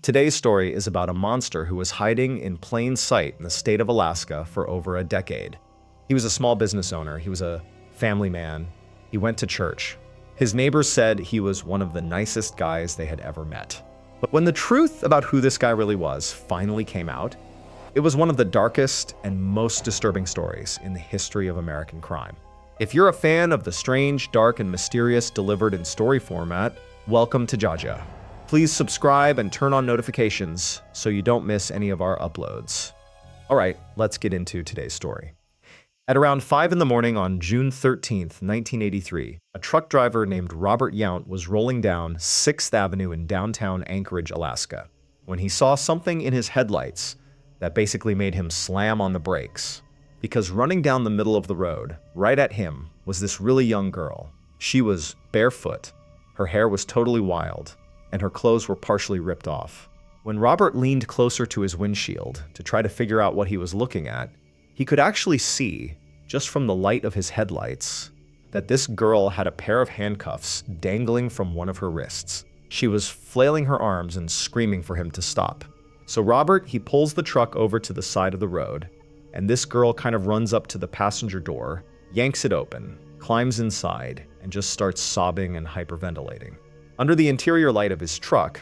Today's story is about a monster who was hiding in plain sight in the state of Alaska for over a decade. He was a small business owner. He was a family man. He went to church. His neighbors said he was one of the nicest guys they had ever met. But when the truth about who this guy really was finally came out, it was one of the darkest and most disturbing stories in the history of American crime. If you're a fan of the strange, dark, and mysterious delivered in story format, welcome to Jaja. Please subscribe and turn on notifications so you don't miss any of our uploads. All right, let's get into today's story. At around 5 in the morning on June 13th, 1983, a truck driver named Robert Yount was rolling down 6th Avenue in downtown Anchorage, Alaska, when he saw something in his headlights that basically made him slam on the brakes. Because running down the middle of the road, right at him, was this really young girl. She was barefoot, her hair was totally wild, and her clothes were partially ripped off. When Robert leaned closer to his windshield to try to figure out what he was looking at, he could actually see, just from the light of his headlights, that this girl had a pair of handcuffs dangling from one of her wrists. She was flailing her arms and screaming for him to stop. So Robert, he pulls the truck over to the side of the road, and this girl kind of runs up to the passenger door, yanks it open, climbs inside, and just starts sobbing and hyperventilating. Under the interior light of his truck,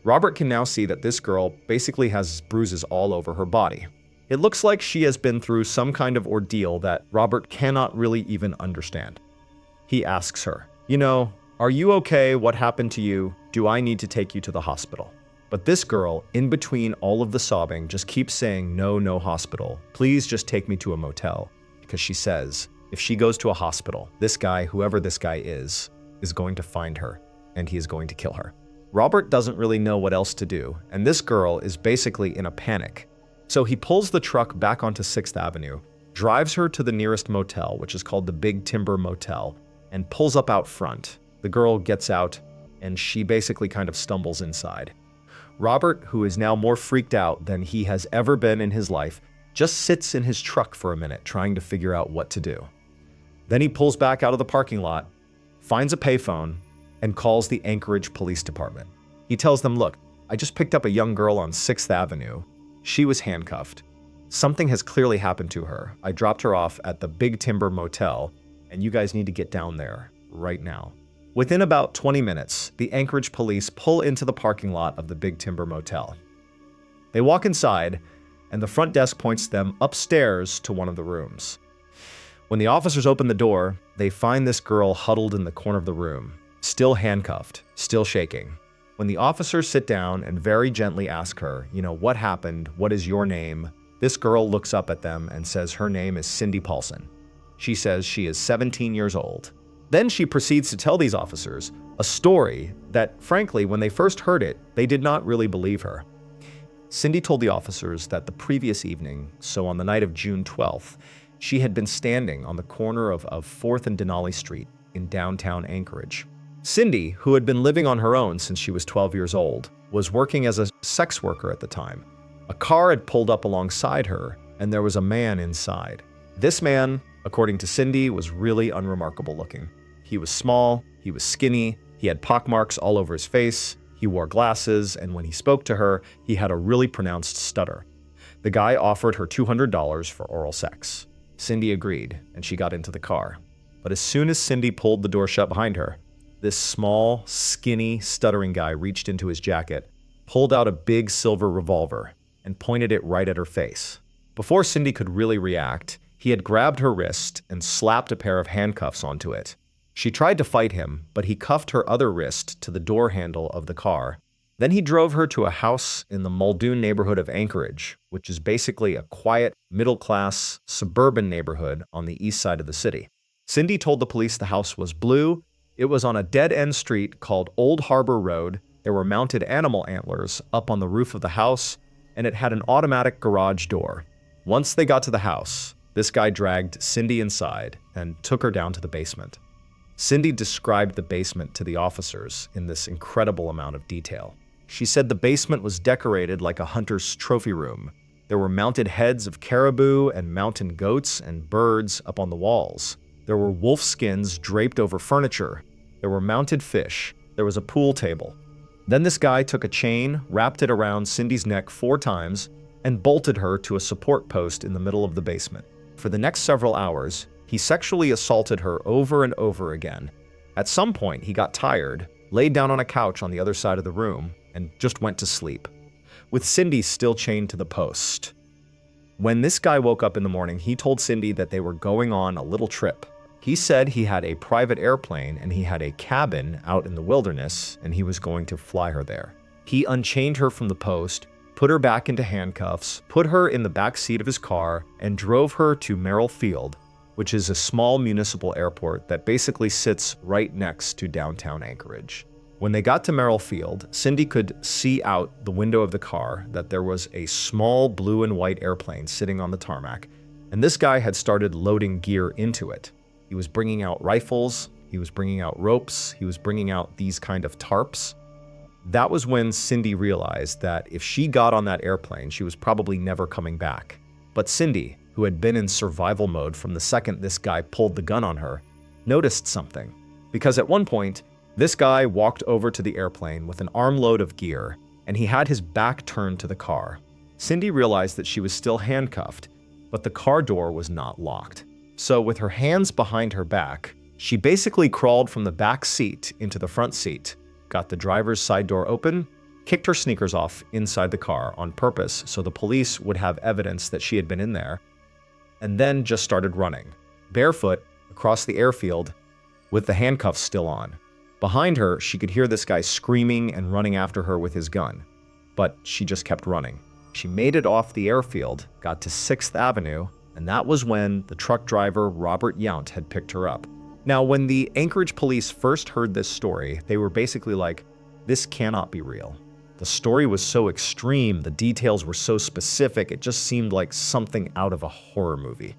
Robert can now see that this girl basically has bruises all over her body. It looks like she has been through some kind of ordeal that Robert cannot really even understand. He asks her, "Are you okay? What happened to you? Do I need to take you to the hospital?" But this girl, in between all of the sobbing, just keeps saying, no hospital. Please just take me to a motel. Because she says, if she goes to a hospital, this guy, whoever this guy is going to find her, and he is going to kill her. Robert doesn't really know what else to do, and this girl is basically in a panic. So he pulls the truck back onto 6th Avenue, drives her to the nearest motel, which is called the Big Timber Motel, and pulls up out front. The girl gets out, and she basically kind of stumbles inside. Robert, who is now more freaked out than he has ever been in his life, just sits in his truck for a minute trying to figure out what to do. Then he pulls back out of the parking lot, finds a payphone, and calls the Anchorage Police Department. He tells them, "Look, I just picked up a young girl on 6th Avenue. She was handcuffed. Something has clearly happened to her. I dropped her off at the Big Timber Motel, and you guys need to get down there right now." Within about 20 minutes, the Anchorage police pull into the parking lot of the Big Timber Motel. They walk inside, and the front desk points them upstairs to one of the rooms. When the officers open the door, they find this girl huddled in the corner of the room, still handcuffed, still shaking. When the officers sit down and very gently ask her, "What happened? What is your name?" This girl looks up at them and says her name is Cindy Paulson. She says she is 17 years old. Then she proceeds to tell these officers a story that, frankly, when they first heard it, they did not really believe her. Cindy told the officers that the previous evening, so on the night of June 12th, she had been standing on the corner of 4th and Denali Street in downtown Anchorage. Cindy, who had been living on her own since she was 12 years old, was working as a sex worker at the time. A car had pulled up alongside her, and there was a man inside. This man, according to Cindy, was really unremarkable looking. He was small, he was skinny, he had pockmarks all over his face, he wore glasses, and when he spoke to her, he had a really pronounced stutter. The guy offered her $200 for oral sex. Cindy agreed, and she got into the car. But as soon as Cindy pulled the door shut behind her, this small, skinny, stuttering guy reached into his jacket, pulled out a big silver revolver, and pointed it right at her face. Before Cindy could really react, he had grabbed her wrist and slapped a pair of handcuffs onto it. She tried to fight him, but he cuffed her other wrist to the door handle of the car. Then he drove her to a house in the Muldoon neighborhood of Anchorage, which is basically a quiet, middle-class, suburban neighborhood on the east side of the city. Cindy told the police the house was blue. It was on a dead-end street called Old Harbor Road. There were mounted animal antlers up on the roof of the house, and it had an automatic garage door. Once they got to the house, this guy dragged Cindy inside and took her down to the basement. Cindy described the basement to the officers in this incredible amount of detail. She said the basement was decorated like a hunter's trophy room. There were mounted heads of caribou and mountain goats and birds up on the walls. There were wolf skins draped over furniture. There were mounted fish. There was a pool table. Then this guy took a chain, wrapped it around Cindy's neck 4 times, and bolted her to a support post in the middle of the basement. For the next several hours, he sexually assaulted her over and over again. At some point, he got tired, laid down on a couch on the other side of the room, and just went to sleep, with Cindy still chained to the post. When this guy woke up in the morning, he told Cindy that they were going on a little trip. He said he had a private airplane and he had a cabin out in the wilderness and he was going to fly her there. He unchained her from the post, put her back into handcuffs, put her in the back seat of his car, and drove her to Merrill Field, which is a small municipal airport that basically sits right next to downtown Anchorage. When they got to Merrill Field, Cindy could see out the window of the car that there was a small blue and white airplane sitting on the tarmac, and this guy had started loading gear into it. He was bringing out rifles, he was bringing out ropes, he was bringing out these kind of tarps. That was when Cindy realized that if she got on that airplane, she was probably never coming back. But Cindy, who had been in survival mode from the second this guy pulled the gun on her, noticed something. Because at one point, this guy walked over to the airplane with an armload of gear, and he had his back turned to the car. Cindy realized that she was still handcuffed, but the car door was not locked. So with her hands behind her back, she basically crawled from the back seat into the front seat, got the driver's side door open, kicked her sneakers off inside the car on purpose so the police would have evidence that she had been in there, and then just started running, barefoot, across the airfield with the handcuffs still on. Behind her, she could hear this guy screaming and running after her with his gun, but she just kept running. She made it off the airfield, got to 6th Avenue, and that was when the truck driver, Robert Yount, had picked her up. Now, when the Anchorage police first heard this story, they were basically like, this cannot be real. The story was so extreme, the details were so specific, it just seemed like something out of a horror movie.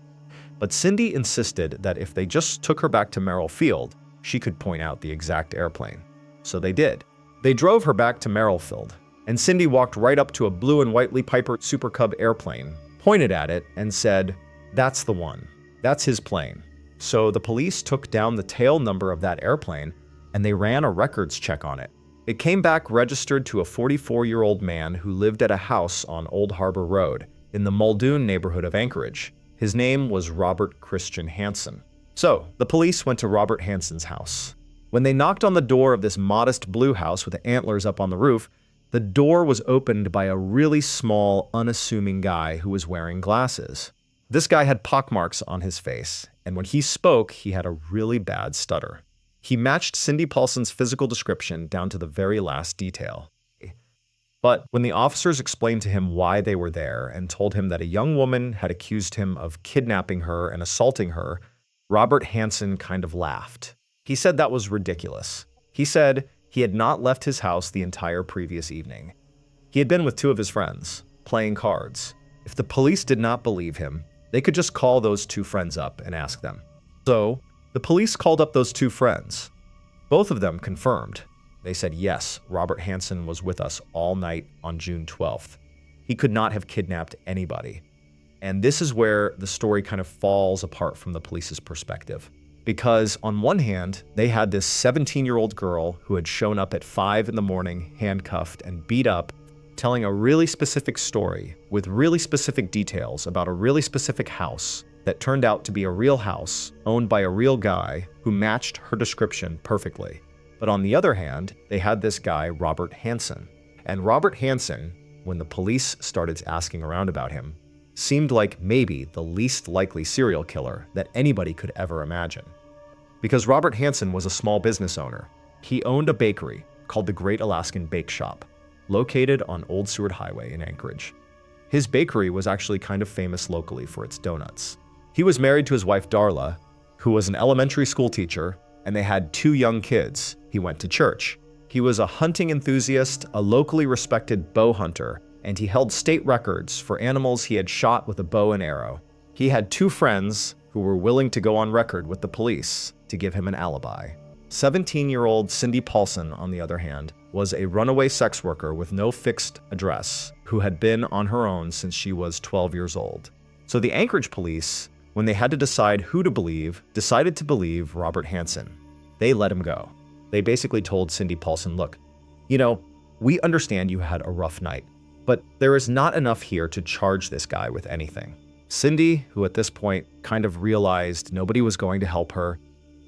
But Cindy insisted that if they just took her back to Merrill Field, she could point out the exact airplane. So they did. They drove her back to Merrill Field, and Cindy walked right up to a blue and white Lee Piper Super Cub airplane, pointed at it, and said, "That's the one. That's his plane." So the police took down the tail number of that airplane, and they ran a records check on it. It came back registered to a 44-year-old man who lived at a house on Old Harbor Road in the Muldoon neighborhood of Anchorage. His name was Robert Christian Hansen. So the police went to Robert Hansen's house. When they knocked on the door of this modest blue house with antlers up on the roof, the door was opened by a really small, unassuming guy who was wearing glasses. This guy had pockmarks on his face, and when he spoke, he had a really bad stutter. He matched Cindy Paulson's physical description down to the very last detail. But when the officers explained to him why they were there and told him that a young woman had accused him of kidnapping her and assaulting her, Robert Hansen kind of laughed. He said that was ridiculous. He said he had not left his house the entire previous evening. He had been with 2 of his friends, playing cards. If the police did not believe him, they could just call those 2 friends up and ask them. So, the police called up those 2 friends. Both of them confirmed. They said, yes, Robert Hansen was with us all night on June 12th. He could not have kidnapped anybody. And this is where the story kind of falls apart from the police's perspective. Because on one hand, they had this 17-year-old girl who had shown up at 5 in the morning, handcuffed and beat up, telling a really specific story with really specific details about a really specific house that turned out to be a real house owned by a real guy who matched her description perfectly. But on the other hand, they had this guy, Robert Hansen. And Robert Hansen, when the police started asking around about him, seemed like maybe the least likely serial killer that anybody could ever imagine. Because Robert Hansen was a small business owner. He owned a bakery called the Great Alaskan Bake Shop, located on Old Seward Highway in Anchorage. His bakery was actually kind of famous locally for its donuts. He was married to his wife Darla, who was an elementary school teacher, and they had 2 young kids. He went to church. He was a hunting enthusiast, a locally respected bow hunter, and he held state records for animals he had shot with a bow and arrow. He had 2 friends who were willing to go on record with the police to give him an alibi. 17-year-old Cindy Paulson, on the other hand, was a runaway sex worker with no fixed address who had been on her own since she was 12 years old. So the Anchorage police, when they had to decide who to believe, decided to believe Robert Hansen. They let him go. They basically told Cindy Paulson, look, We understand you had a rough night, but there is not enough here to charge this guy with anything." Cindy, who at this point kind of realized nobody was going to help her,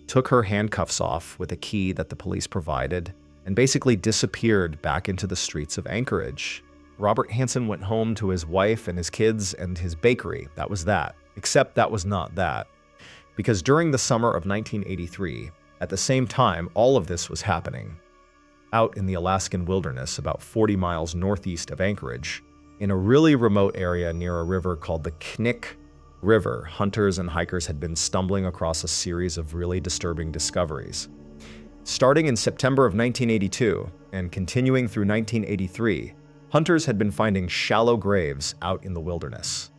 took her handcuffs off with a key that the police provided and basically disappeared back into the streets of Anchorage. Robert Hansen went home to his wife and his kids and his bakery. That was that. Except that was not that. Because during the summer of 1983, at the same time all of this was happening, out in the Alaskan wilderness about 40 miles northeast of Anchorage, in a really remote area near a river called the Knik River, hunters and hikers had been stumbling across a series of really disturbing discoveries. Starting in September of 1982 and continuing through 1983, hunters had been finding shallow graves out in the wilderness.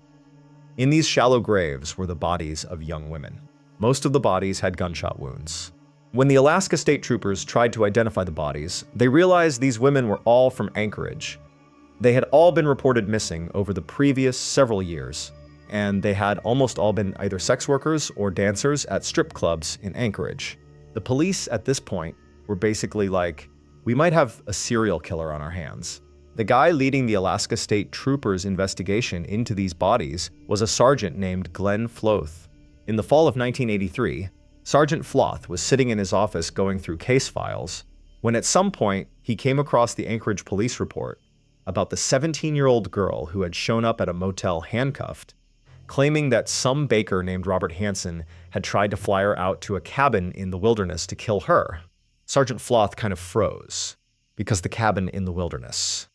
In these shallow graves were the bodies of young women. Most of the bodies had gunshot wounds. When the Alaska State Troopers tried to identify the bodies, they realized these women were all from Anchorage. They had all been reported missing over the previous several years, and they had almost all been either sex workers or dancers at strip clubs in Anchorage. The police at this point were basically like, we might have a serial killer on our hands. The guy leading the Alaska State Troopers' investigation into these bodies was a sergeant named Glenn Floth. In the fall of 1983, Sergeant Floth was sitting in his office going through case files when at some point he came across the Anchorage police report about the 17-year-old girl who had shown up at a motel handcuffed, claiming that some baker named Robert Hansen had tried to fly her out to a cabin in the wilderness to kill her. Sergeant Floth kind of froze, because the cabin in the wilderness.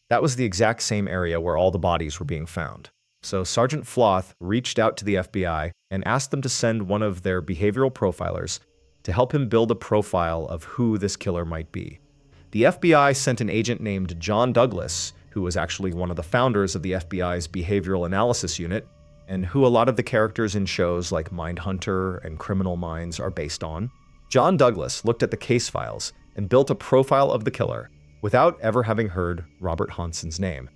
That was the exact same area where all the bodies were being found. So Sergeant Floth reached out to the FBI and asked them to send one of their behavioral profilers to help him build a profile of who this killer might be. The FBI sent an agent named John Douglas, who was actually one of the founders of the FBI's Behavioral Analysis Unit, and who a lot of the characters in shows like Mindhunter and Criminal Minds are based on. John Douglas looked at the case files and built a profile of the killer without ever having heard Robert Hansen's name.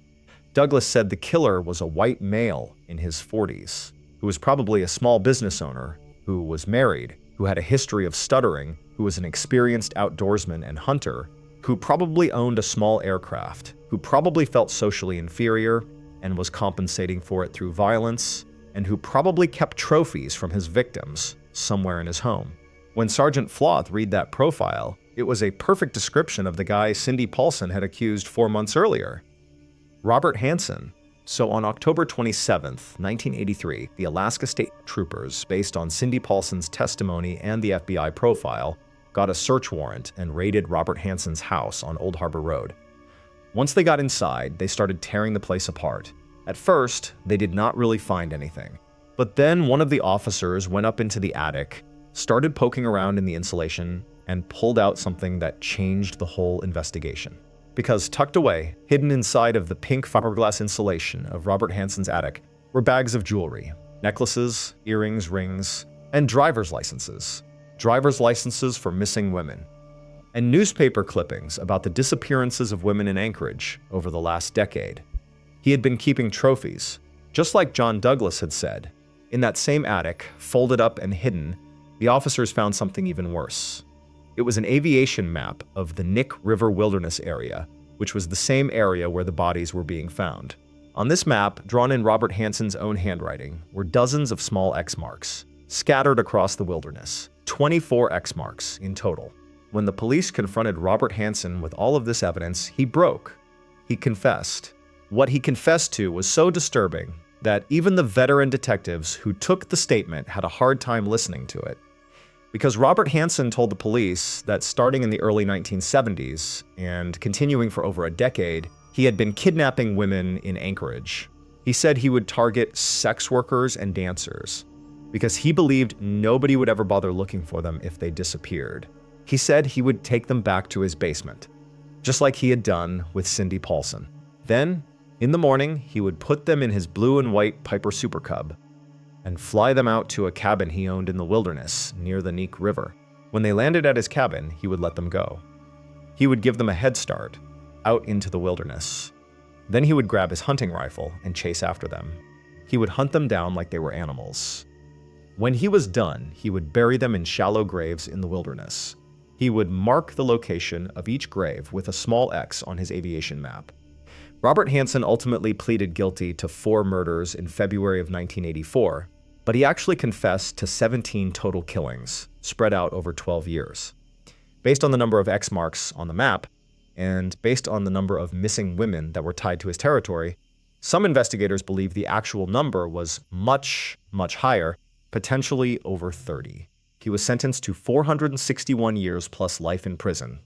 Douglas said the killer was a white male in his 40s, who was probably a small business owner, who was married, who had a history of stuttering, who was an experienced outdoorsman and hunter, who probably owned a small aircraft, who probably felt socially inferior and was compensating for it through violence, and who probably kept trophies from his victims somewhere in his home. When Sergeant Floth read that profile, it was a perfect description of the guy Cindy Paulson had accused 4 months earlier, Robert Hansen. So on October 27th, 1983, the Alaska State Troopers, based on Cindy Paulson's testimony and the FBI profile, got a search warrant and raided Robert Hansen's house on Old Harbor Road. Once they got inside, they started tearing the place apart. At first, they did not really find anything. But then one of the officers went up into the attic, started poking around in the insulation, and pulled out something that changed the whole investigation. Because tucked away, hidden inside of the pink fiberglass insulation of Robert Hansen's attic, were bags of jewelry, necklaces, earrings, rings, and driver's licenses. Driver's licenses for missing women, and newspaper clippings about the disappearances of women in Anchorage over the last decade. He had been keeping trophies, just like John Douglas had said. In that same attic, folded up and hidden, the officers found something even worse. It was an aviation map of the Knik River Wilderness area, which was the same area where the bodies were being found. On this map, drawn in Robert Hansen's own handwriting, were dozens of small X marks, scattered across the wilderness. 24 X marks in total. When the police confronted Robert Hansen with all of this evidence, he broke. He confessed. What he confessed to was so disturbing that even the veteran detectives who took the statement had a hard time listening to it. Because Robert Hansen told the police that starting in the early 1970s and continuing for over a decade, he had been kidnapping women in Anchorage. He said he would target sex workers and dancers, because he believed nobody would ever bother looking for them if they disappeared. He said he would take them back to his basement, just like he had done with Cindy Paulson. Then, in the morning, he would put them in his blue and white Piper Super Cub and fly them out to a cabin he owned in the wilderness near the Knik River. When they landed at his cabin, he would let them go. He would give them a head start out into the wilderness. Then he would grab his hunting rifle and chase after them. He would hunt them down like they were animals. When he was done, he would bury them in shallow graves in the wilderness. He would mark the location of each grave with a small X on his aviation map. Robert Hansen ultimately pleaded guilty to 4 murders in February of 1984, but he actually confessed to 17 total killings, spread out over 12 years. Based on the number of X marks on the map, and based on the number of missing women that were tied to his territory, some investigators believe the actual number was much, much higher, potentially over 30. He was sentenced to 461 years plus life in prison.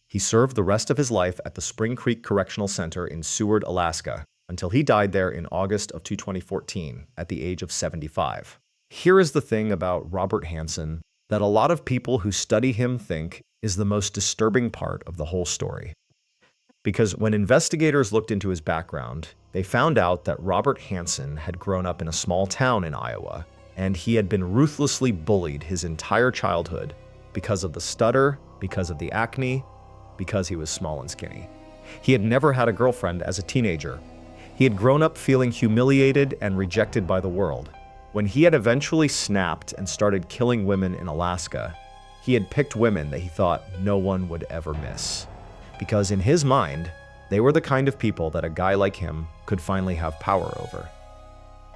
He served the rest of his life at the Spring Creek Correctional Center in Seward, Alaska, until he died there in August of 2014 at the age of 75. Here is the thing about Robert Hansen that a lot of people who study him think is the most disturbing part of the whole story. Because when investigators looked into his background, they found out that Robert Hansen had grown up in a small town in Iowa, and he had been ruthlessly bullied his entire childhood because of the stutter, because of the acne, because he was small and skinny. He had never had a girlfriend as a teenager. He had grown up feeling humiliated and rejected by the world. When he had eventually snapped and started killing women in Alaska, he had picked women that he thought no one would ever miss. Because in his mind, they were the kind of people that a guy like him could finally have power over.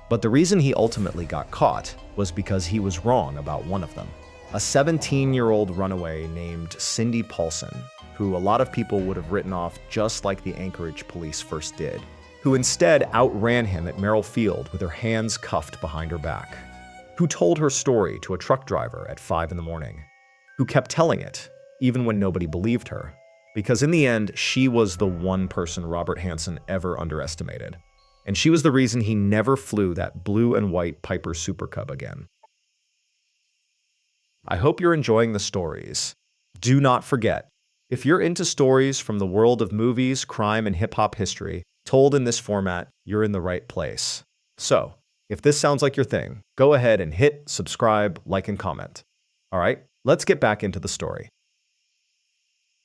But the reason he ultimately got caught was because he was wrong about one of them. A 17-year-old runaway named Cindy Paulson, who a lot of people would have written off just like the Anchorage police first did, who instead outran him at Merrill Field with her hands cuffed behind her back, who told her story to a truck driver at 5 in the morning, who kept telling it even when nobody believed her, because in the end, she was the one person Robert Hansen ever underestimated. And she was the reason he never flew that blue and white Piper Super Cub again. I hope you're enjoying the stories. Do not forget, if you're into stories from the world of movies, crime, and hip-hop history, told in this format, you're in the right place. So, if this sounds like your thing, go ahead and hit subscribe, like, and comment. All right, let's get back into the story.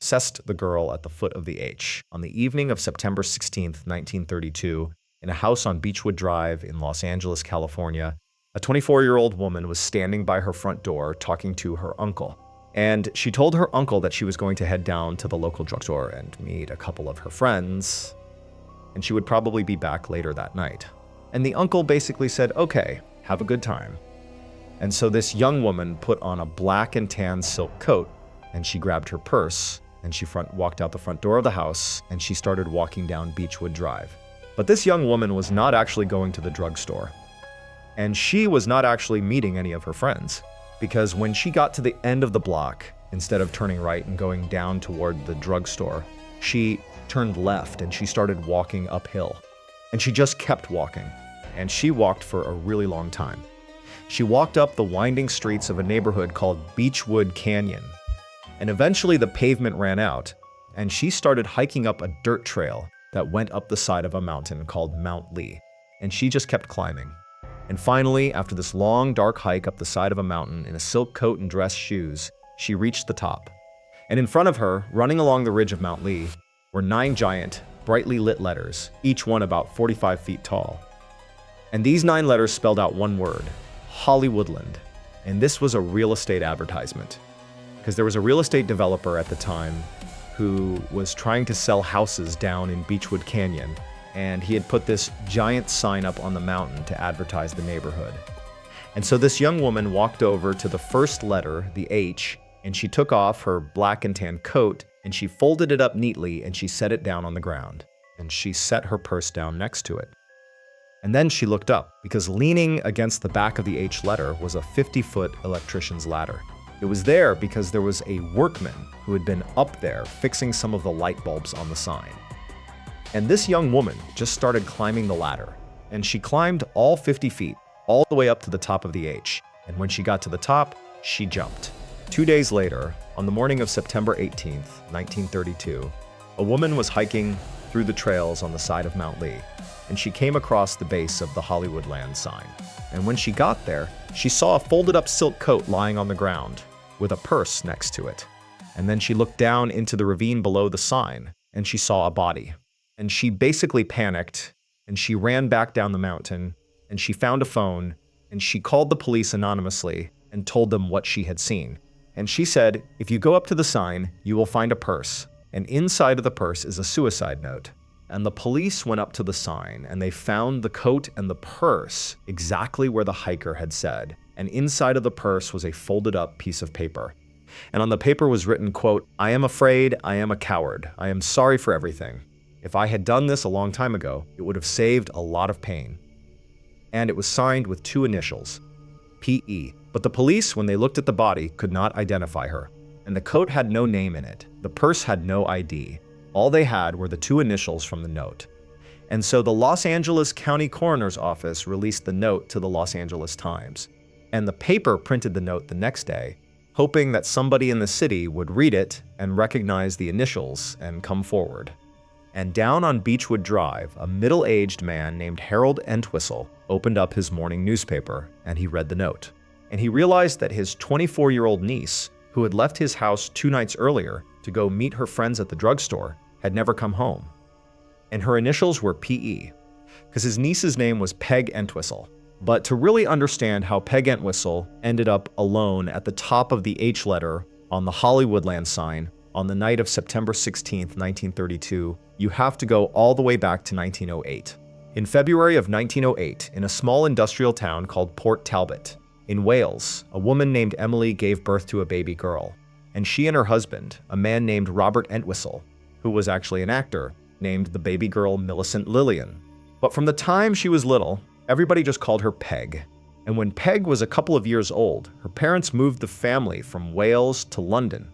Assessed the girl at the foot of the H on the evening of September 16th, 1932, in a house on Beechwood Drive in Los Angeles, California. A 24-year-old woman was standing by her front door talking to her uncle. And she told her uncle that she was going to head down to the local drugstore and meet a couple of her friends, and she would probably be back later that night. And the uncle basically said, okay, have a good time. And so this young woman put on a black and tan silk coat, and she grabbed her purse, and she walked out the front door of the house, and she started walking down Beechwood Drive. But this young woman was not actually going to the drugstore. And she was not actually meeting any of her friends. Because when she got to the end of the block, instead of turning right and going down toward the drugstore, she turned left and she started walking uphill. And she just kept walking. And she walked for a really long time. She walked up the winding streets of a neighborhood called Beechwood Canyon. And eventually the pavement ran out, and she started hiking up a dirt trail that went up the side of a mountain called Mount Lee. And she just kept climbing. And finally, after this long, dark hike up the side of a mountain in a silk coat and dress shoes, she reached the top. And in front of her, running along the ridge of Mount Lee, were 9 giant, brightly lit letters, each one about 45 feet tall. And these 9 letters spelled out one word, Hollywoodland. And this was a real estate advertisement. Because there was a real estate developer at the time who was trying to sell houses down in Beechwood Canyon, and he had put this giant sign up on the mountain to advertise the neighborhood. And so this young woman walked over to the first letter, the H, and she took off her black and tan coat, and she folded it up neatly, and she set it down on the ground. And she set her purse down next to it. And then she looked up, because leaning against the back of the H letter was a 50-foot electrician's ladder. It was there because there was a workman who had been up there fixing some of the light bulbs on the sign. And this young woman just started climbing the ladder, and she climbed all 50 feet, all the way up to the top of the H. And when she got to the top, she jumped. 2 days later, on the morning of September 18th, 1932, a woman was hiking through the trails on the side of Mount Lee, and she came across the base of the Hollywoodland sign. And when she got there, she saw a folded-up silk coat lying on the ground, with a purse next to it. And then she looked down into the ravine below the sign, and she saw a body. And she basically panicked, and she ran back down the mountain, and she found a phone, and she called the police anonymously and told them what she had seen. And she said, "If you go up to the sign, you will find a purse, and inside of the purse is a suicide note." And the police went up to the sign, and they found the coat and the purse exactly where the hiker had said. And inside of the purse was a folded up piece of paper. And on the paper was written, quote, "I am afraid, I am a coward. I am sorry for everything. If I had done this a long time ago, it would have saved a lot of pain." And it was signed with 2 initials, P.E. But the police, when they looked at the body, could not identify her. And the coat had no name in it. The purse had no ID. All they had were the 2 initials from the note. And so the Los Angeles County Coroner's Office released the note to the Los Angeles Times. And the paper printed the note the next day, hoping that somebody in the city would read it and recognize the initials and come forward. And down on Beechwood Drive, a middle-aged man named Harold Entwistle opened up his morning newspaper, and he read the note. And he realized that his 24-year-old niece, who had left his house 2 nights earlier to go meet her friends at the drugstore, had never come home. And her initials were P.E., because his niece's name was Peg Entwistle. But to really understand how Peg Entwistle ended up alone at the top of the H letter on the Hollywoodland sign on the night of September 16, 1932, you have to go all the way back to 1908. In February of 1908, in a small industrial town called Port Talbot, in Wales, a woman named Emily gave birth to a baby girl, and she and her husband, a man named Robert Entwistle, who was actually an actor, named the baby girl Millicent Lillian. But from the time she was little, everybody just called her Peg. And when Peg was a couple of years old, her parents moved the family from Wales to London.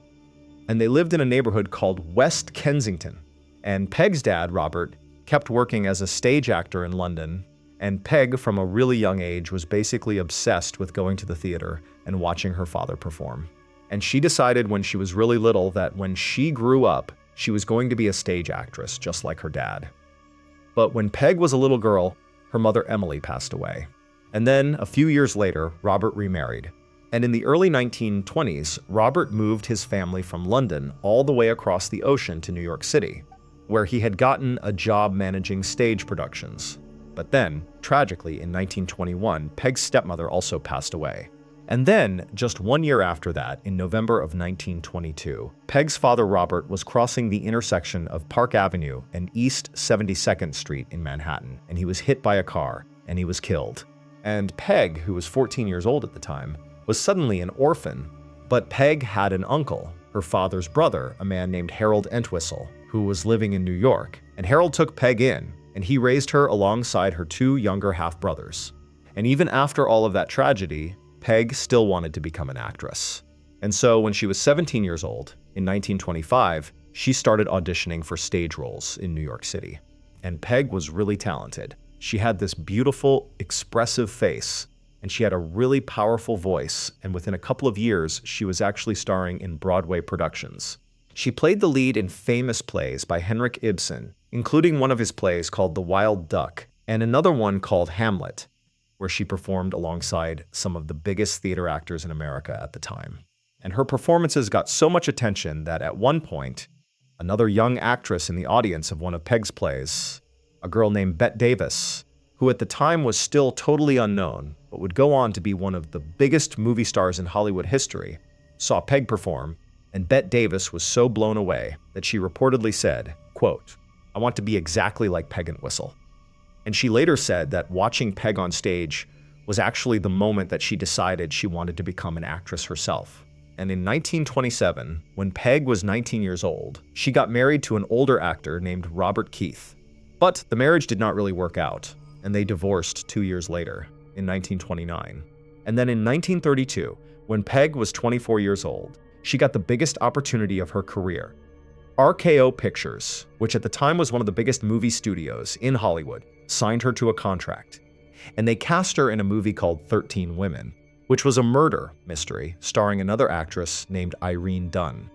And they lived in a neighborhood called West Kensington. And Peg's dad, Robert, kept working as a stage actor in London. And Peg, from a really young age, was basically obsessed with going to the theater and watching her father perform. And she decided when she was really little that when she grew up, she was going to be a stage actress, just like her dad. But when Peg was a little girl, her mother Emily passed away. And then, a few years later, Robert remarried. And in the early 1920s, Robert moved his family from London all the way across the ocean to New York City, where he had gotten a job managing stage productions. But then, tragically, in 1921, Peg's stepmother also passed away. And then, just 1 year after that, in November of 1922, Peg's father Robert was crossing the intersection of Park Avenue and East 72nd Street in Manhattan, and he was hit by a car, and he was killed. And Peg, who was 14 years old at the time, was suddenly an orphan. But Peg had an uncle, her father's brother, a man named Harold Entwistle, who was living in New York. And Harold took Peg in, and he raised her alongside her 2 younger half-brothers. And even after all of that tragedy, Peg still wanted to become an actress. And so when she was 17 years old, in 1925, she started auditioning for stage roles in New York City. And Peg was really talented. She had this beautiful, expressive face, and she had a really powerful voice, and within a couple of years, she was actually starring in Broadway productions. She played the lead in famous plays by Henrik Ibsen, including one of his plays called The Wild Duck, and another one called Hamlet, where she performed alongside some of the biggest theater actors in America at the time. And her performances got so much attention that at one point, another young actress in the audience of one of Peg's plays, a girl named Bette Davis, who at the time was still totally unknown, but would go on to be one of the biggest movie stars in Hollywood history, saw Peg perform, and Bette Davis was so blown away that she reportedly said, quote, "I want to be exactly like Peg Entwistle." And she later said that watching Peg on stage was actually the moment that she decided she wanted to become an actress herself. And in 1927, when Peg was 19 years old, she got married to an older actor named Robert Keith. But the marriage did not really work out, and they divorced 2 years later, in 1929. And then in 1932, when Peg was 24 years old, she got the biggest opportunity of her career. RKO Pictures, which at the time was one of the biggest movie studios in Hollywood, signed her to a contract. And they cast her in a movie called 13 Women, which was a murder mystery starring another actress named Irene Dunn.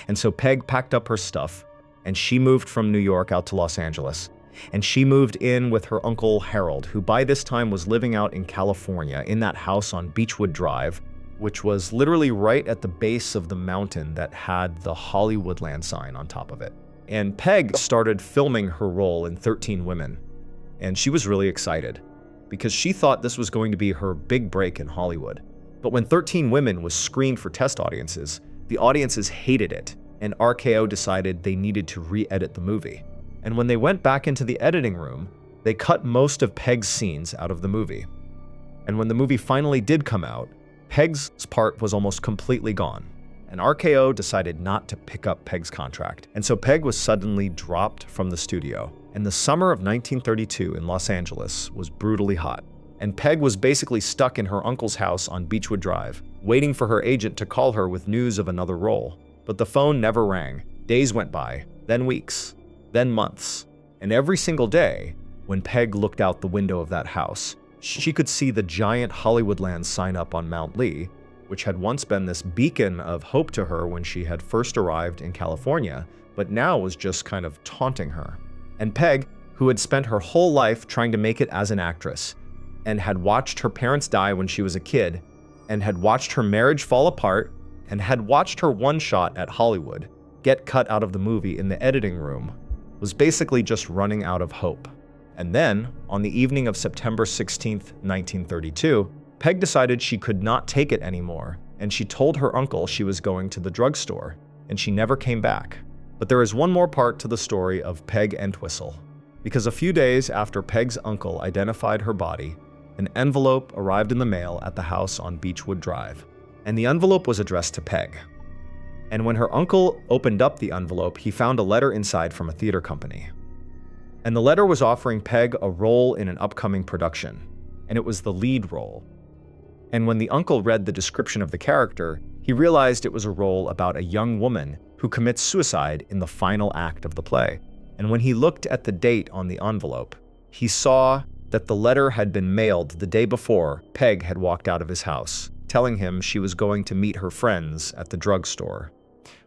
And so Peg packed up her stuff, and she moved from New York out to Los Angeles. And she moved in with her uncle Harold, who by this time was living out in California in that house on Beechwood Drive, which was literally right at the base of the mountain that had the Hollywoodland sign on top of it. And Peg started filming her role in 13 Women, and she was really excited because she thought this was going to be her big break in Hollywood. But when 13 Women was screened for test audiences, the audiences hated it, and RKO decided they needed to re-edit the movie. And when they went back into the editing room, they cut most of Peg's scenes out of the movie. And when the movie finally did come out, Peg's part was almost completely gone. And RKO decided not to pick up Peg's contract. And so Peg was suddenly dropped from the studio. And the summer of 1932 in Los Angeles was brutally hot. And Peg was basically stuck in her uncle's house on Beechwood Drive, waiting for her agent to call her with news of another role. But the phone never rang. Days went by, then weeks, then months. And every single day, when Peg looked out the window of that house, she could see the giant Hollywoodland sign up on Mount Lee, which had once been this beacon of hope to her when she had first arrived in California, but now was just kind of taunting her. And Peg, who had spent her whole life trying to make it as an actress, and had watched her parents die when she was a kid, and had watched her marriage fall apart, and had watched her one shot at Hollywood get cut out of the movie in the editing room, was basically just running out of hope. And then, on the evening of September 16th, 1932, Peg decided she could not take it anymore, and she told her uncle she was going to the drugstore, and she never came back. But there is one more part to the story of Peg Entwistle, because a few days after Peg's uncle identified her body, an envelope arrived in the mail at the house on Beechwood Drive, and the envelope was addressed to Peg. And when her uncle opened up the envelope, he found a letter inside from a theater company. And the letter was offering Peg a role in an upcoming production, and it was the lead role. And when the uncle read the description of the character, he realized it was a role about a young woman who commits suicide in the final act of the play. And when he looked at the date on the envelope, he saw that the letter had been mailed the day before Peg had walked out of his house, telling him she was going to meet her friends at the drugstore.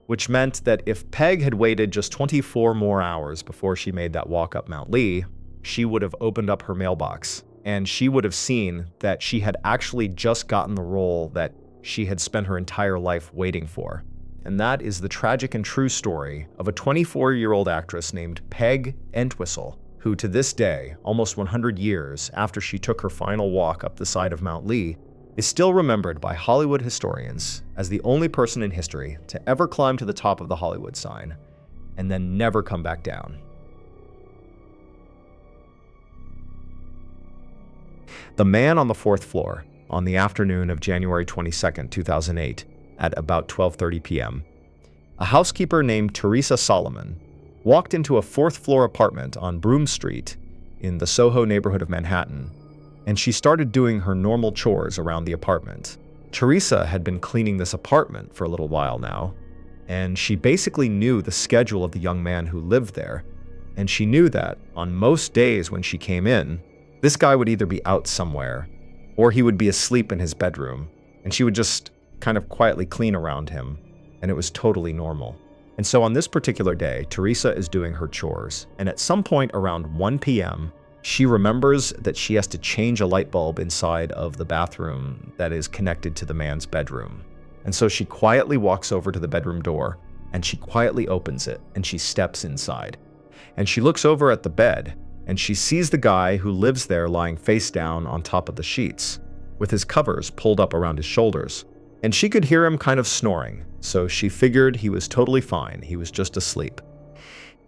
Which meant that if Peg had waited just 24 more hours before she made that walk up Mount Lee, she would have opened up her mailbox, and she would have seen that she had actually just gotten the role that she had spent her entire life waiting for. And that is the tragic and true story of a 24-year-old actress named Peg Entwistle, who to this day, almost 100 years after she took her final walk up the side of Mount Lee, is still remembered by Hollywood historians as the only person in history to ever climb to the top of the Hollywood sign and then never come back down. The man on the fourth floor, on the afternoon of January 22nd, 2008, at about 12:30 p.m., a housekeeper named Teresa Solomon walked into a fourth-floor apartment on Broome Street in the Soho neighborhood of Manhattan, and she started doing her normal chores around the apartment. Teresa had been cleaning this apartment for a little while now, and she basically knew the schedule of the young man who lived there, and she knew that on most days when she came in, this guy would either be out somewhere, or he would be asleep in his bedroom, and she would just kind of quietly clean around him, and it was totally normal. And so on this particular day, Teresa is doing her chores, and at some point around 1 p.m., she remembers that she has to change a light bulb inside of the bathroom that is connected to the man's bedroom. And so she quietly walks over to the bedroom door, and she quietly opens it, and she steps inside. And she looks over at the bed, and she sees the guy who lives there lying face down on top of the sheets, with his covers pulled up around his shoulders. And she could hear him kind of snoring, so she figured he was totally fine, he was just asleep.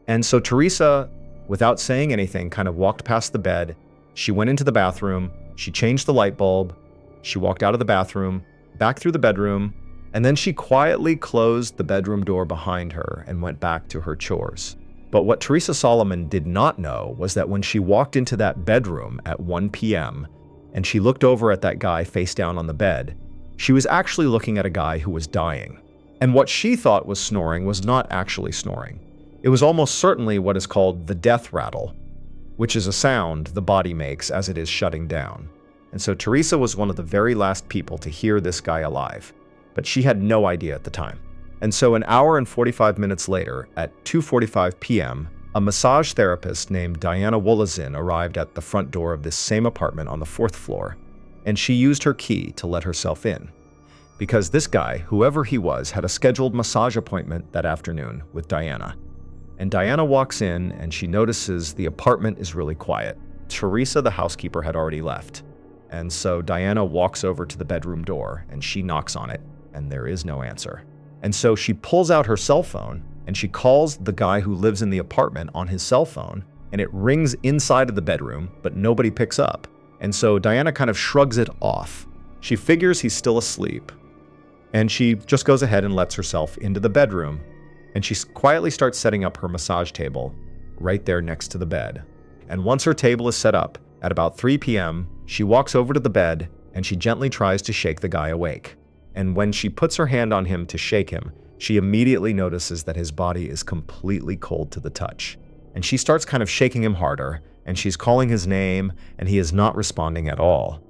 And so Teresa, without saying anything, kind of walked past the bed. She went into the bathroom, she changed the light bulb, she walked out of the bathroom, back through the bedroom, and then she quietly closed the bedroom door behind her and went back to her chores. But what Teresa Solomon did not know was that when she walked into that bedroom at 1 p.m. and she looked over at that guy face down on the bed, she was actually looking at a guy who was dying. And what she thought was snoring was not actually snoring. It was almost certainly what is called the death rattle, which is a sound the body makes as it is shutting down. And so Teresa was one of the very last people to hear this guy alive, but she had no idea at the time. And so an hour and 45 minutes later, at 2:45 p.m., a massage therapist named Diana Wolozin arrived at the front door of this same apartment on the fourth floor, and she used her key to let herself in. Because this guy, whoever he was, had a scheduled massage appointment that afternoon with Diana. And Diana walks in and she notices the apartment is really quiet. Teresa, the housekeeper, had already left. And so Diana walks over to the bedroom door and she knocks on it, and there is no answer. And so she pulls out her cell phone and she calls the guy who lives in the apartment on his cell phone, and it rings inside of the bedroom, but nobody picks up. And so Diana kind of shrugs it off. She figures he's still asleep, and she just goes ahead and lets herself into the bedroom, and she quietly starts setting up her massage table right there next to the bed. And once her table is set up, at about 3 p.m., she walks over to the bed and she gently tries to shake the guy awake. And when she puts her hand on him to shake him, she immediately notices that his body is completely cold to the touch. And she starts kind of shaking him harder, and she's calling his name, and he is not responding at all.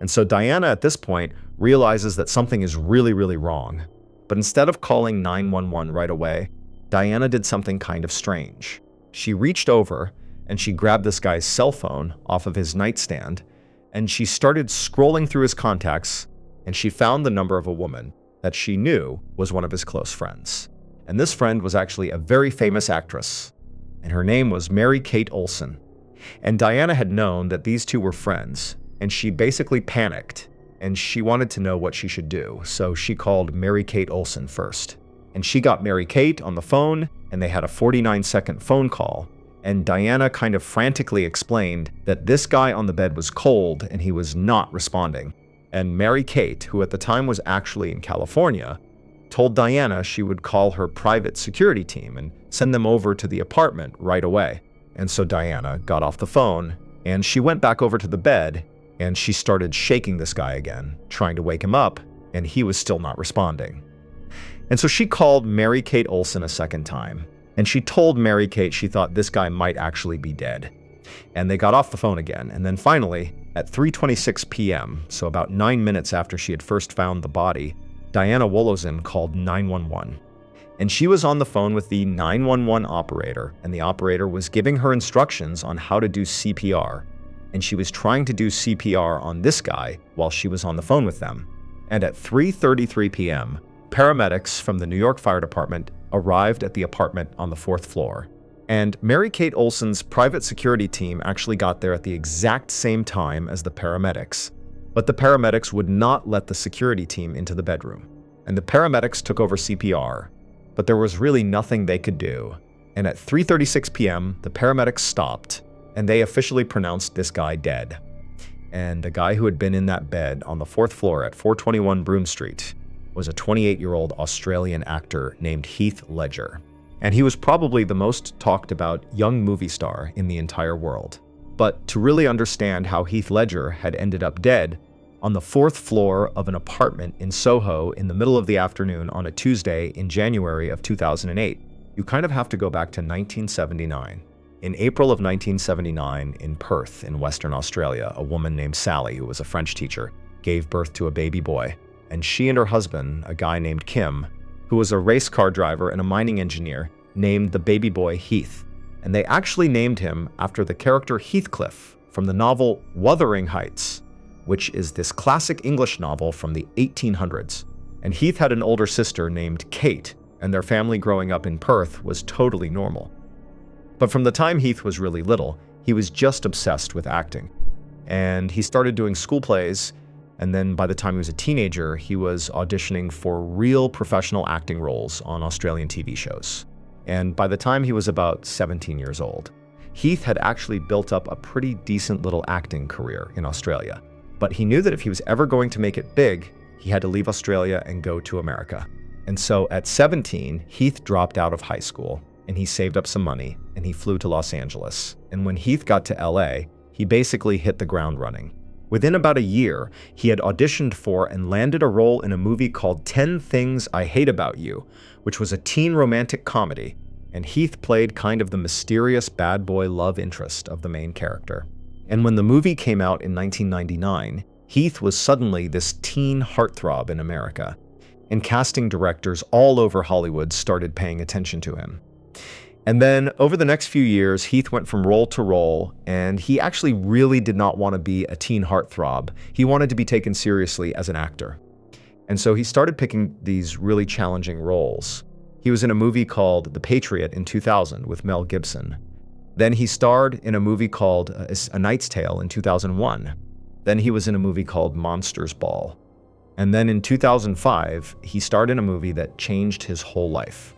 And so Diana at this point realizes that something is really, really wrong. But instead of calling 911 right away, Diana did something kind of strange. She reached over and she grabbed this guy's cell phone off of his nightstand, and she started scrolling through his contacts, and she found the number of a woman that she knew was one of his close friends. And this friend was actually a very famous actress, and her name was Mary-Kate Olsen. And Diana had known that these two were friends, and she basically panicked, and she wanted to know what she should do. So she called Mary-Kate Olsen first. And she got Mary-Kate on the phone, and they had a 49-second phone call. And Diana kind of frantically explained that this guy on the bed was cold and he was not responding. And Mary-Kate, who at the time was actually in California, told Diana she would call her private security team and send them over to the apartment right away. And so Diana got off the phone and she went back over to the bed and she started shaking this guy again, trying to wake him up, and he was still not responding. And so she called Mary-Kate Olsen a second time, and she told Mary-Kate she thought this guy might actually be dead. And they got off the phone again, and then finally, at 3:26 p.m., so about 9 minutes after she had first found the body, Diana Wolozin called 911. And she was on the phone with the 911 operator, and the operator was giving her instructions on how to do CPR. And she was trying to do CPR on this guy while she was on the phone with them. And at 3:33 p.m., paramedics from the New York Fire Department arrived at the apartment on the 4th floor. And Mary-Kate Olsen's private security team actually got there at the exact same time as the paramedics. But the paramedics would not let the security team into the bedroom. And the paramedics took over CPR, but there was really nothing they could do. And at 3:36 p.m., the paramedics stopped, and they officially pronounced this guy dead. And the guy who had been in that bed on the 4th floor at 421 Broome Street was a 28-year-old Australian actor named Heath Ledger. And he was probably the most talked about young movie star in the entire world. But to really understand how Heath Ledger had ended up dead on the 4th floor of an apartment in Soho in the middle of the afternoon on a Tuesday in January of 2008, you kind of have to go back to 1979. In April of 1979, in Perth, in Western Australia, a woman named Sally, who was a French teacher, gave birth to a baby boy. And she and her husband, a guy named Kim, who was a race car driver and a mining engineer, named the baby boy Heath. And they actually named him after the character Heathcliff from the novel Wuthering Heights, which is this classic English novel from the 1800s. And Heath had an older sister named Kate, and their family growing up in Perth was totally normal. But from the time Heath was really little, he was just obsessed with acting. And he started doing school plays, and then by the time he was a teenager, he was auditioning for real professional acting roles on Australian TV shows. And by the time he was about 17 years old, Heath had actually built up a pretty decent little acting career in Australia. But he knew that if he was ever going to make it big, he had to leave Australia and go to America. And so at 17, Heath dropped out of high school, and he saved up some money, and he flew to Los Angeles. And when Heath got to LA, he basically hit the ground running. Within about a year, he had auditioned for and landed a role in a movie called 10 Things I Hate About You, which was a teen romantic comedy, and Heath played kind of the mysterious bad boy love interest of the main character. And when the movie came out in 1999, Heath was suddenly this teen heartthrob in America, and casting directors all over Hollywood started paying attention to him. And then over the next few years, Heath went from role to role, and he actually really did not want to be a teen heartthrob. He wanted to be taken seriously as an actor. And so he started picking these really challenging roles. He was in a movie called The Patriot in 2000 with Mel Gibson. Then he starred in a movie called A Knight's Tale in 2001. Then he was in a movie called Monsters Ball. And then in 2005, he starred in a movie that changed his whole life.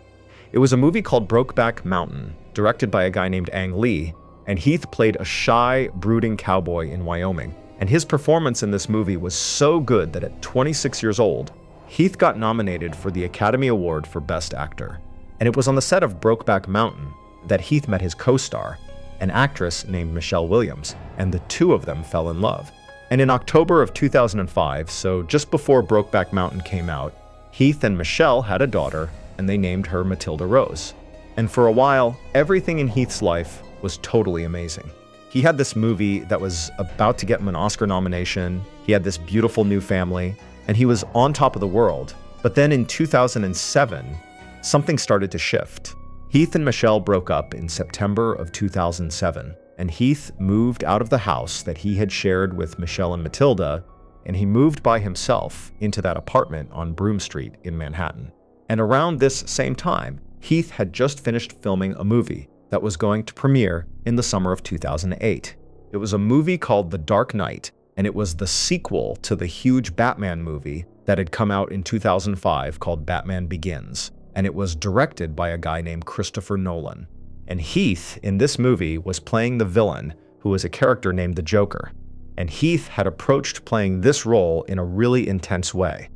It was a movie called Brokeback Mountain, directed by a guy named Ang Lee, and Heath played a shy, brooding cowboy in Wyoming. And his performance in this movie was so good that at 26 years old, Heath got nominated for the Academy Award for Best Actor. And it was on the set of Brokeback Mountain that Heath met his co-star, an actress named Michelle Williams, and the two of them fell in love. And in October of 2005, so just before Brokeback Mountain came out, Heath and Michelle had a daughter, and they named her Matilda Rose. And for a while, everything in Heath's life was totally amazing. He had this movie that was about to get him an Oscar nomination, he had this beautiful new family, and he was on top of the world. But then in 2007, something started to shift. Heath and Michelle broke up in September of 2007, and Heath moved out of the house that he had shared with Michelle and Matilda, and he moved by himself into that apartment on Broome Street in Manhattan. And around this same time, Heath had just finished filming a movie that was going to premiere in the summer of 2008. It was a movie called The Dark Knight, and it was the sequel to the huge Batman movie that had come out in 2005 called Batman Begins, and it was directed by a guy named Christopher Nolan. And Heath, in this movie, was playing the villain, who was a character named the Joker. And Heath had approached playing this role in a really intense way.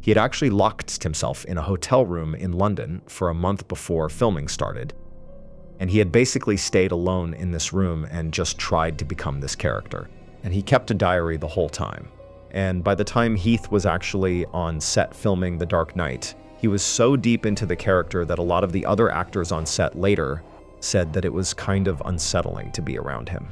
He had actually locked himself in a hotel room in London for a month before filming started. And he had basically stayed alone in this room and just tried to become this character. And he kept a diary the whole time. And by the time Heath was actually on set filming The Dark Knight, he was so deep into the character that a lot of the other actors on set later said that it was kind of unsettling to be around him.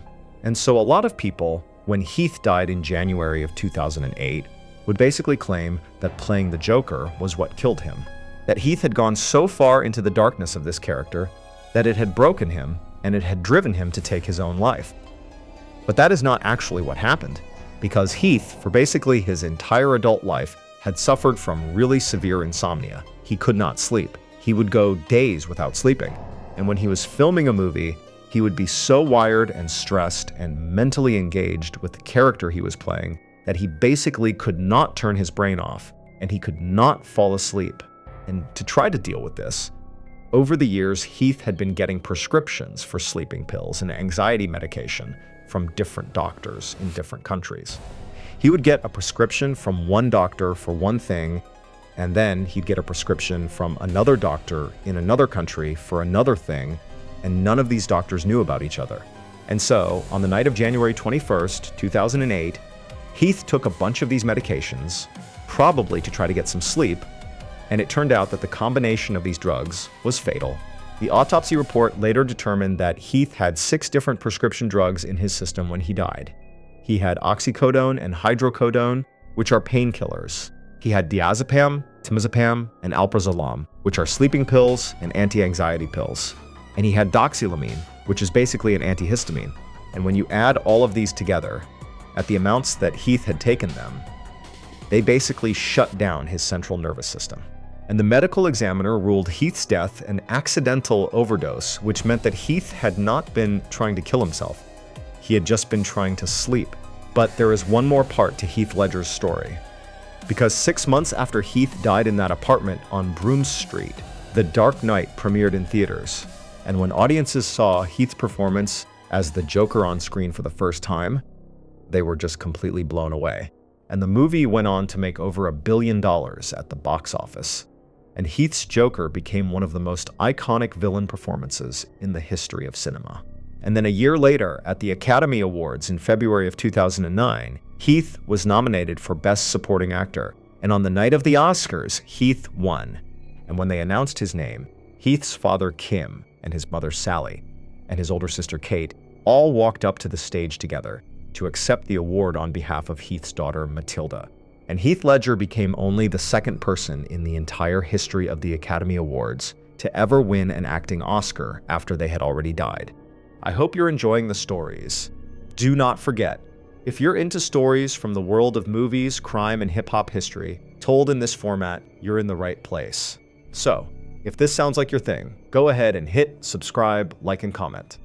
And so a lot of people, when Heath died in January of 2008, would basically claim that playing the Joker was what killed him. That Heath had gone so far into the darkness of this character that it had broken him and it had driven him to take his own life. But that is not actually what happened, because Heath, for basically his entire adult life, had suffered from really severe insomnia. He could not sleep. He would go days without sleeping. And when he was filming a movie, he would be so wired and stressed and mentally engaged with the character he was playing that he basically could not turn his brain off, and he could not fall asleep. And to try to deal with this, over the years, Heath had been getting prescriptions for sleeping pills and anxiety medication from different doctors in different countries. He would get a prescription from one doctor for one thing, and then he'd get a prescription from another doctor in another country for another thing, and none of these doctors knew about each other. And so, on the night of January 21st, 2008, Heath took a bunch of these medications, probably to try to get some sleep, and it turned out that the combination of these drugs was fatal. The autopsy report later determined that Heath had 6 different prescription drugs in his system when he died. He had oxycodone and hydrocodone, which are painkillers. He had diazepam, temazepam, and alprazolam, which are sleeping pills and anti-anxiety pills. And he had doxylamine, which is basically an antihistamine. And when you add all of these together, at the amounts that Heath had taken them, they basically shut down his central nervous system. And the medical examiner ruled Heath's death an accidental overdose, which meant that Heath had not been trying to kill himself. He had just been trying to sleep. But there is one more part to Heath Ledger's story. Because 6 months after Heath died in that apartment on Broome Street, The Dark Knight premiered in theaters. And when audiences saw Heath's performance as the Joker on screen for the first time, they were just completely blown away. And the movie went on to make over $1 billion at the box office. And Heath's Joker became one of the most iconic villain performances in the history of cinema. And then a year later, at the Academy Awards in February of 2009, Heath was nominated for Best Supporting Actor. And on the night of the Oscars, Heath won. And when they announced his name, Heath's father Kim and his mother Sally and his older sister Kate all walked up to the stage together to accept the award on behalf of Heath's daughter Matilda. And Heath Ledger became only the second person in the entire history of the Academy Awards to ever win an acting Oscar after they had already died. I hope you're enjoying the stories. Do not forget, if you're into stories from the world of movies, crime, and hip-hop history, told in this format, you're in the right place. So, if this sounds like your thing, go ahead and hit subscribe, like, and comment.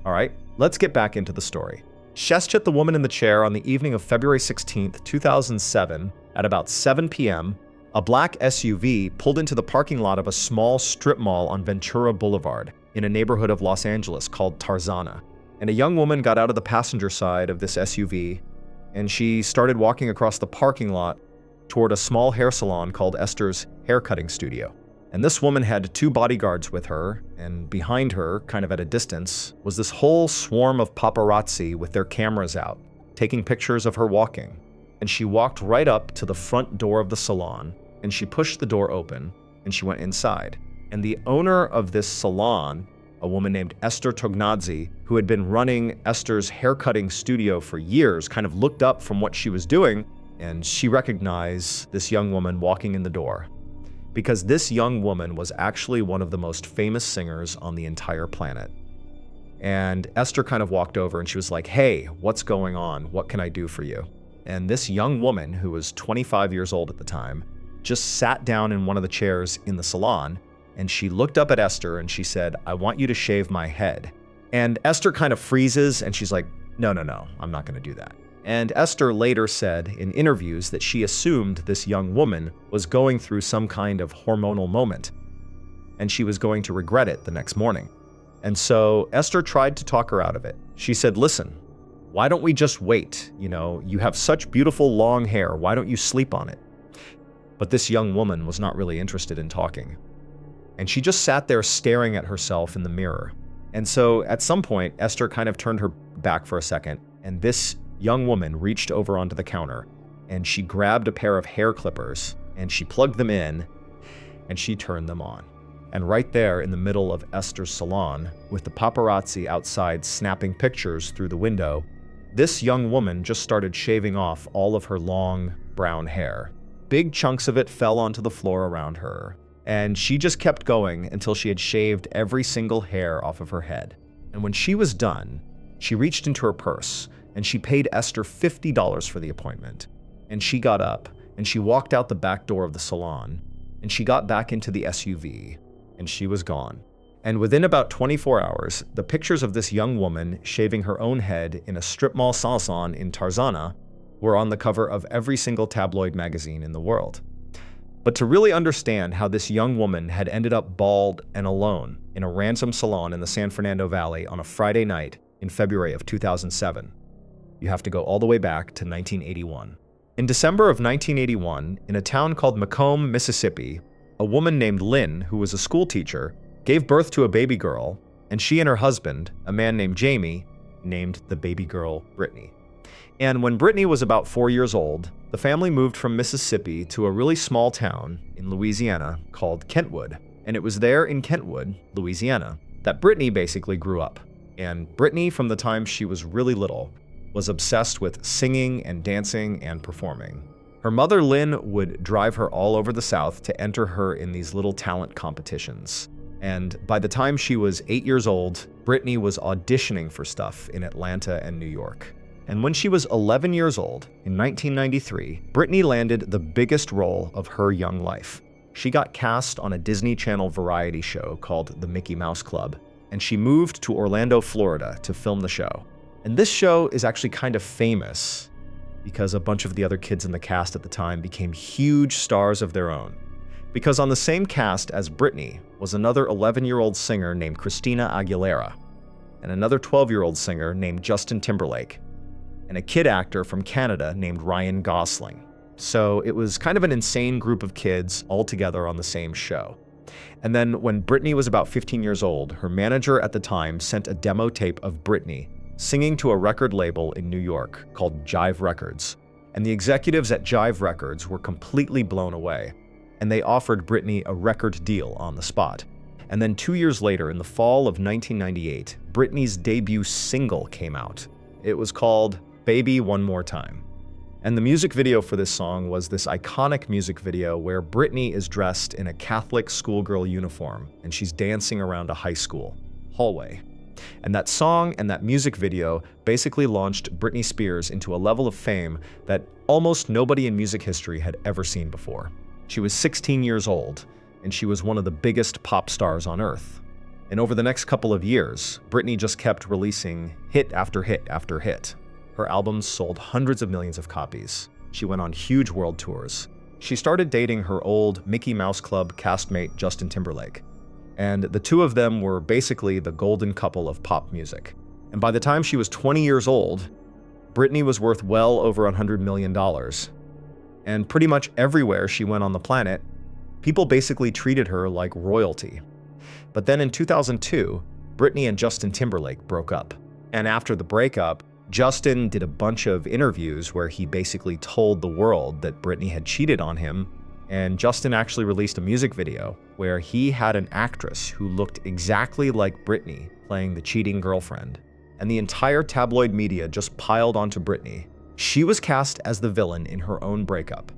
All right, let's get back into the story. Shest hit the woman in the chair on the evening of February 16, 2007, at about 7 p.m. A black SUV pulled into the parking lot of a small strip mall on Ventura Boulevard in a neighborhood of Los Angeles called Tarzana. And a young woman got out of the passenger side of this SUV, and she started walking across the parking lot toward a small hair salon called Esther's Haircutting Studio. And this woman had 2 bodyguards with her, and behind her, kind of at a distance, was this whole swarm of paparazzi with their cameras out, taking pictures of her walking. And she walked right up to the front door of the salon, and she pushed the door open, and she went inside. And the owner of this salon, a woman named Esther Tognazzi, who had been running Esther's haircutting studio for years, kind of looked up from what she was doing, and she recognized this young woman walking in the door. Because this young woman was actually one of the most famous singers on the entire planet. And Esther kind of walked over and she was like, "Hey, what's going on? What can I do for you?" And this young woman, who was 25 years old at the time, just sat down in one of the chairs in the salon, and she looked up at Esther and she said, "I want you to shave my head." And Esther kind of freezes and she's like, No, I'm not going to do that." And Esther later said in interviews that she assumed this young woman was going through some kind of hormonal moment, and she was going to regret it the next morning. And so Esther tried to talk her out of it. She said, "Listen, why don't we just wait? You have such beautiful long hair. Why don't you sleep on it?" But this young woman was not really interested in talking. And she just sat there staring at herself in the mirror. And so at some point, Esther kind of turned her back for a second, and this young woman reached over onto the counter, and she grabbed a pair of hair clippers, and she plugged them in, and she turned them on. And right there in the middle of Esther's salon, with the paparazzi outside snapping pictures through the window, this young woman just started shaving off all of her long brown hair. Big chunks of it fell onto the floor around her, and she just kept going until she had shaved every single hair off of her head. And when she was done, she reached into her purse and she paid Esther $50 for the appointment. And she got up and she walked out the back door of the salon, and she got back into the SUV, and she was gone. And within about 24 hours, the pictures of this young woman shaving her own head in a strip mall salon in Tarzana were on the cover of every single tabloid magazine in the world. But to really understand how this young woman had ended up bald and alone in a ransom salon in the San Fernando Valley on a Friday night in February of 2007, you have to go all the way back to 1981. In December of 1981, in a town called Macomb, Mississippi, a woman named Lynn, who was a school teacher, gave birth to a baby girl, and she and her husband, a man named Jamie, named the baby girl Brittany. And when Brittany was about 4 years old, the family moved from Mississippi to a really small town in Louisiana called Kentwood. And it was there in Kentwood, Louisiana, that Brittany basically grew up. And Brittany, from the time she was really little, was obsessed with singing and dancing and performing. Her mother, Lynn, would drive her all over the South to enter her in these little talent competitions. And by the time she was 8 years old, Brittany was auditioning for stuff in Atlanta and New York. And when she was 11 years old, in 1993, Brittany landed the biggest role of her young life. She got cast on a Disney Channel variety show called The Mickey Mouse Club, and she moved to Orlando, Florida to film the show. And this show is actually kind of famous because a bunch of the other kids in the cast at the time became huge stars of their own. Because on the same cast as Brittany was another 11-year-old singer named Christina Aguilera, and another 12-year-old singer named Justin Timberlake, and a kid actor from Canada named Ryan Gosling. So it was kind of an insane group of kids all together on the same show. And then when Brittany was about 15 years old, her manager at the time sent a demo tape of Brittany singing to a record label in New York called Jive Records. And the executives at Jive Records were completely blown away, and they offered Brittany a record deal on the spot. And then 2 years later, in the fall of 1998, Brittany's debut single came out. It was called Baby One More Time. And the music video for this song was this iconic music video where Brittany is dressed in a Catholic schoolgirl uniform, and she's dancing around a high school hallway. And that song and that music video basically launched Britney Spears into a level of fame that almost nobody in music history had ever seen before. She was 16 years old, and she was one of the biggest pop stars on earth. And over the next couple of years, Britney just kept releasing hit after hit after hit. Her albums sold hundreds of millions of copies. She went on huge world tours. She started dating her old Mickey Mouse Club castmate Justin Timberlake, and the two of them were basically the golden couple of pop music. And by the time she was 20 years old, Britney was worth well over $100 million. And pretty much everywhere she went on the planet, people basically treated her like royalty. But then in 2002, Britney and Justin Timberlake broke up. And after the breakup, Justin did a bunch of interviews where he basically told the world that Britney had cheated on him, and Justin actually released a music video where he had an actress who looked exactly like Britney playing the cheating girlfriend. And the entire tabloid media just piled onto Britney. She was cast as the villain in her own breakup.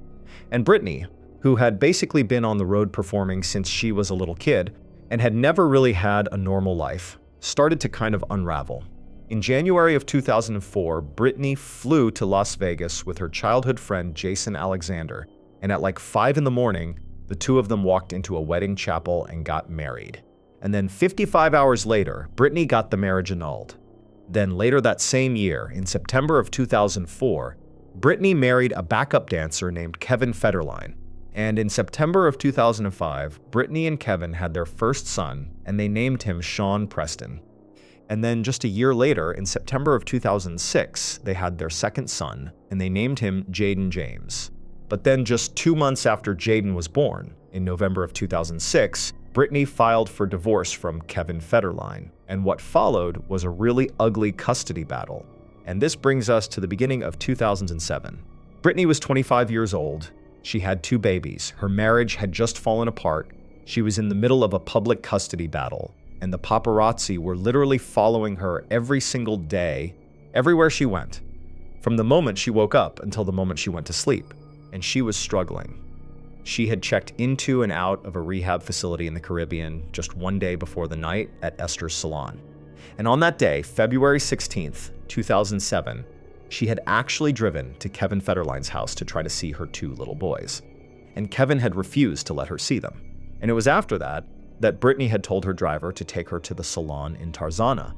And Britney, who had basically been on the road performing since she was a little kid and had never really had a normal life, started to kind of unravel. In January of 2004, Britney flew to Las Vegas with her childhood friend Jason Alexander, and at like 5 in the morning, the two of them walked into a wedding chapel and got married. And then 55 hours later, Britney got the marriage annulled. Then later that same year, in September of 2004, Britney married a backup dancer named Kevin Federline. And in September of 2005, Britney and Kevin had their first son, and they named him Sean Preston. And then just a year later, in September of 2006, they had their second son, and they named him Jaden James. But then just 2 months after Jaden was born, in November of 2006, Britney filed for divorce from Kevin Federline, and what followed was a really ugly custody battle. And this brings us to the beginning of 2007. Britney was 25 years old. She had 2 babies. Her marriage had just fallen apart. She was in the middle of a public custody battle, and the paparazzi were literally following her every single day, everywhere she went, from the moment she woke up until the moment she went to sleep. And she was struggling. She had checked into and out of a rehab facility in the Caribbean just one day before the night at Esther's salon. And on that day, February 16th, 2007, she had actually driven to Kevin Federline's house to try to see her 2 little boys. And Kevin had refused to let her see them. And it was after that Britney had told her driver to take her to the salon in Tarzana.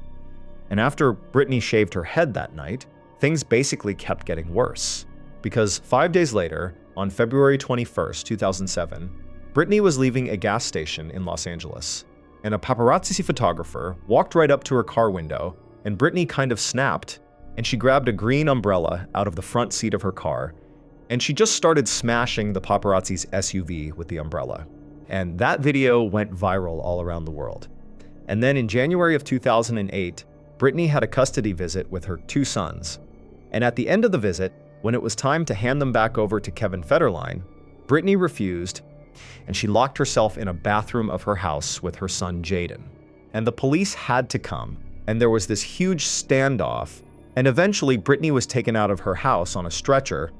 And after Britney shaved her head that night, things basically kept getting worse. Because 5 days later, on February 21st, 2007, Britney was leaving a gas station in Los Angeles, and a paparazzi photographer walked right up to her car window, and Britney kind of snapped, and she grabbed a green umbrella out of the front seat of her car, and she just started smashing the paparazzi's SUV with the umbrella. And that video went viral all around the world. And then in January of 2008, Britney had a custody visit with her 2 sons. And at the end of the visit, when it was time to hand them back over to Kevin Federline, Britney refused, and she locked herself in a bathroom of her house with her son Jaden. And the police had to come, and there was this huge standoff, and eventually Britney was taken out of her house on a stretcher,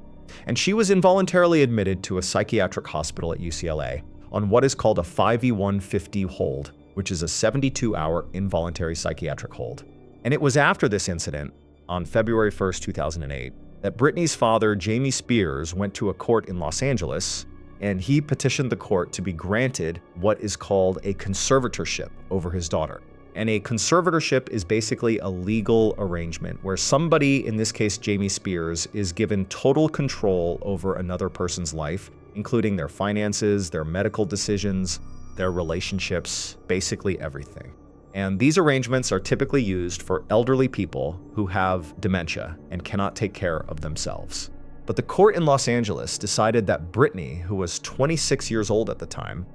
and she was involuntarily admitted to a psychiatric hospital at UCLA on what is called a 5E150 hold, which is a 72-hour involuntary psychiatric hold. And it was after this incident, on February 1st, 2008, that Britney's father, Jamie Spears, went to a court in Los Angeles, and he petitioned the court to be granted what is called a conservatorship over his daughter. And a conservatorship is basically a legal arrangement where somebody, in this case Jamie Spears, is given total control over another person's life, including their finances, their medical decisions, their relationships, basically everything. And these arrangements are typically used for elderly people who have dementia and cannot take care of themselves. But the court in Los Angeles decided that Britney, who was 26 years old at the time,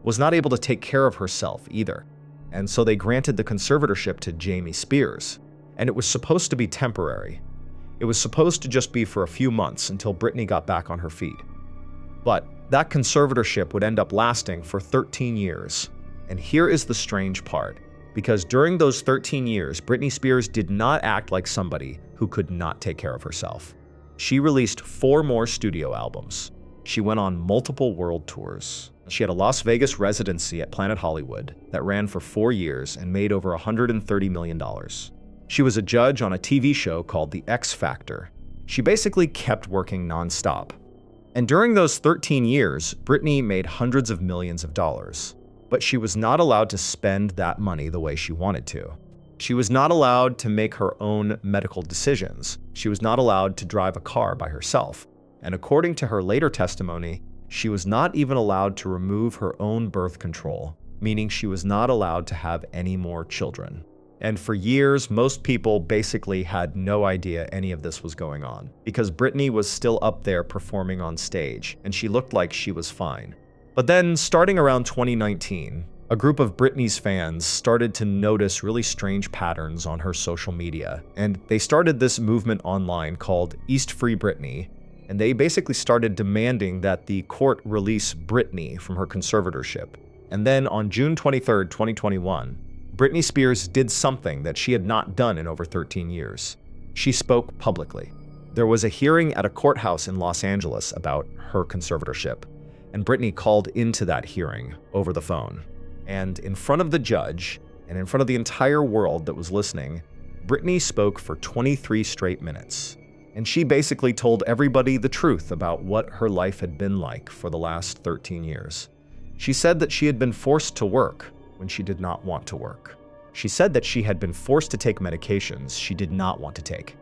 was not able to take care of herself either. And so they granted the conservatorship to Jamie Spears. And it was supposed to be temporary. It was supposed to just be for a few months until Britney got back on her feet. But that conservatorship would end up lasting for 13 years. And here is the strange part. Because during those 13 years, Britney Spears did not act like somebody who could not take care of herself. She released 4 more studio albums. She went on multiple world tours. She had a Las Vegas residency at Planet Hollywood that ran for 4 years and made over $130 million. She was a judge on a TV show called The X Factor. She basically kept working nonstop. And during those 13 years, Britney made hundreds of millions of dollars. But she was not allowed to spend that money the way she wanted to. She was not allowed to make her own medical decisions. She was not allowed to drive a car by herself. And according to her later testimony, she was not even allowed to remove her own birth control, meaning she was not allowed to have any more children. And for years, most people basically had no idea any of this was going on, because Britney was still up there performing on stage, and she looked like she was fine. But then, starting around 2019, a group of Britney's fans started to notice really strange patterns on her social media, and they started this movement online called East Free Britney, and they basically started demanding that the court release Britney from her conservatorship. And then on June 23, 2021, Britney Spears did something that she had not done in over 13 years. She spoke publicly. There was a hearing at a courthouse in Los Angeles about her conservatorship, and Britney called into that hearing over the phone. And in front of the judge, and in front of the entire world that was listening, Britney spoke for 23 straight minutes. And she basically told everybody the truth about what her life had been like for the last 13 years. She said that she had been forced to work when she did not want to work. She said that she had been forced to take medications she did not want to take.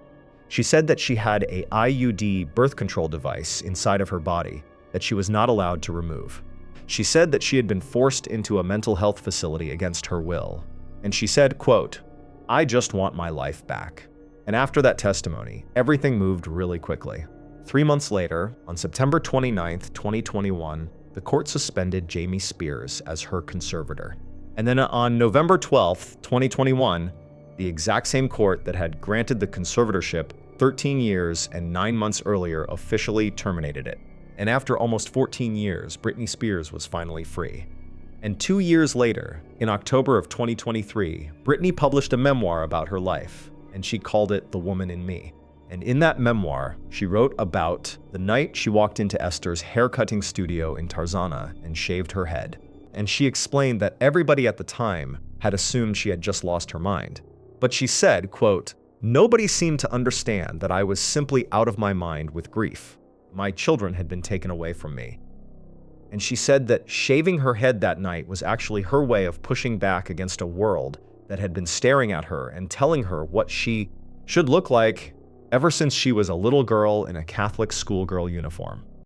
She said that she had a IUD birth control device inside of her body that she was not allowed to remove. She said that she had been forced into a mental health facility against her will. And she said, quote, "I just want my life back." And after that testimony, everything moved really quickly. 3 months later, on September 29th, 2021, the court suspended Jamie Spears as her conservator. And then on November 12th, 2021, the exact same court that had granted the conservatorship 13 years and 9 months earlier officially terminated it. And after almost 14 years, Britney Spears was finally free. And 2 years later, in October of 2023, Britney published a memoir about her life, and she called it The Woman in Me. And in that memoir, she wrote about the night she walked into Esther's haircutting studio in Tarzana and shaved her head. And she explained that everybody at the time had assumed she had just lost her mind. But she said, quote, "Nobody seemed to understand that I was simply out of my mind with grief. My children had been taken away from me." And she said that shaving her head that night was actually her way of pushing back against a world that had been staring at her and telling her what she should look like ever since she was a little girl in a Catholic schoolgirl uniform.